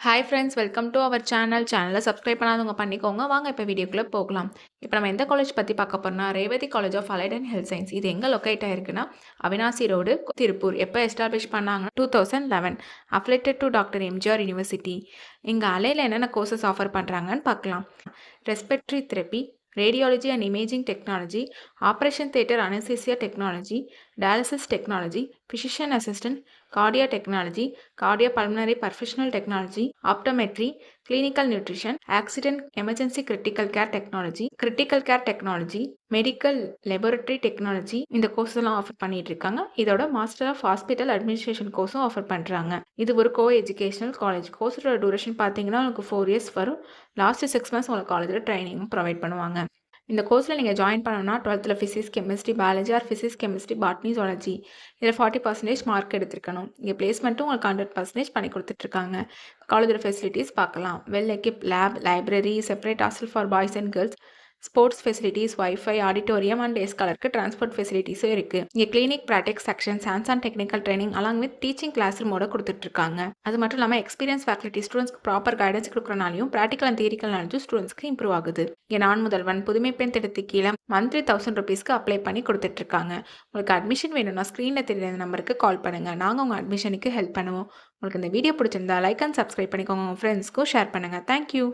Hi friends, welcome to our channel. சேனலை subscribe பண்ணாதவங்க பண்ணிக்கோங்க. வாங்க இப்போ வீடியோக்குள்ளே போகலாம். இப்போ நம்ம எந்த காலேஜ் பற்றி பார்க்க போறோம்னா, Revathi college of allied and health science. இது எங்கே லொக்கேட் ஆயிருக்குன்னா, அவினாசி ரோடு, திருப்பூர். எப்போ எஸ்டாப்ளிஷ் பண்ணாங்கன்னா 2011. Affiliated to doctor MGR university. இங்கே அலையில் என்னென்ன கோர்சஸ் ஆஃபர் பண்ணுறாங்கன்னு பார்க்கலாம். Respiratory therapy, radiology and imaging technology, operation theatre anaesthesia technology, dialysis technology, physician assistant, cardia technology, cardio pulmonary perfusional technology, optometry, clinical nutrition, accident emergency critical care technology, medical laboratory technology. இந்த course எல்லாம் offer பண்ணிட்டு இருக்காங்க. இதோட master of hospital administration கோர்ஸும் offer பண்ணுறாங்க. இது ஒரு co educational college. கோர்ஸோட டூரேஷன் பார்த்தீங்கன்னா உங்களுக்கு 4 years வரும். லாஸ்ட் 6 months உங்களுக்கு காலேஜில் ட்ரைனிங்கும் ப்ரொவைட் பண்ணுவாங்க. இந்த கோர்ஸில் நீங்கள் ஜாயின் பண்ணணும்னா 12th physics chemistry biology R physics chemistry botany zoology இதில் 40% மார்க் எடுத்துருக்கணும். இங்கே பிளேஸ்மெண்ட்டும் உங்களுக்கு 100% பண்ணி கொடுத்துட்ருக்காங்க. காலேஜோட ஃபெசிலிட்டிஸ் பார்க்கலாம். Well equip lab, library, separate hostel for boys and girls, sports facilities, WiFi, auditorium and day ஸ்காலருக்கு டிரான்ஸ்போர்ட் ஃபெசிலிட்டிஸும் இருக்குது. இங்கே clinic, practice sections, hands on technical training along with teaching class ரூமோட கொடுத்துட்ருக்காங்க. அது மட்டும் இல்லாமல் எக்ஸ்பீரியன்ஸ் ஃபேக்கல்ட்டி ஸ்டூடெண்ட்ஸ்க்கு ப்ராப்பர் கைடன்ஸ் கொடுக்குறனாலையும் ப்ராக்டிக்கல் அண்ட் தியரிக்கல் நாலேஜும் ஸ்டூடெண்ட்ஸ்க்கு இம்ப்ரூவ் ஆகுது. இங்கே நான் முதல்வன் புதுமை பெண் திட்டத்துக்கு கீழே மந்த்லி 1000 rupeesக்கு அப்ளை பண்ணி கொடுத்துட்ருக்காங்க. உங்களுக்கு அட்மிஷன் வேணும்னா ஸ்க்ரீனில் தெரியுற நம்பருக்கு கால் பண்ணுங்கள். நாங்கள் உங்கள் அட்மிஷனுக்கு ஹெல்ப் பண்ணுவோம். உங்களுக்கு இந்த வீடியோ பிடிச்சிருந்தா லைக் அண்ட் சப்ஸ்கிரைப் பண்ணிக்கோங்க. உங்கள் ஃப்ரெண்ட்ஸ்க்கும் ஷேர் பண்ணுங்கள். தேங்க்யூ.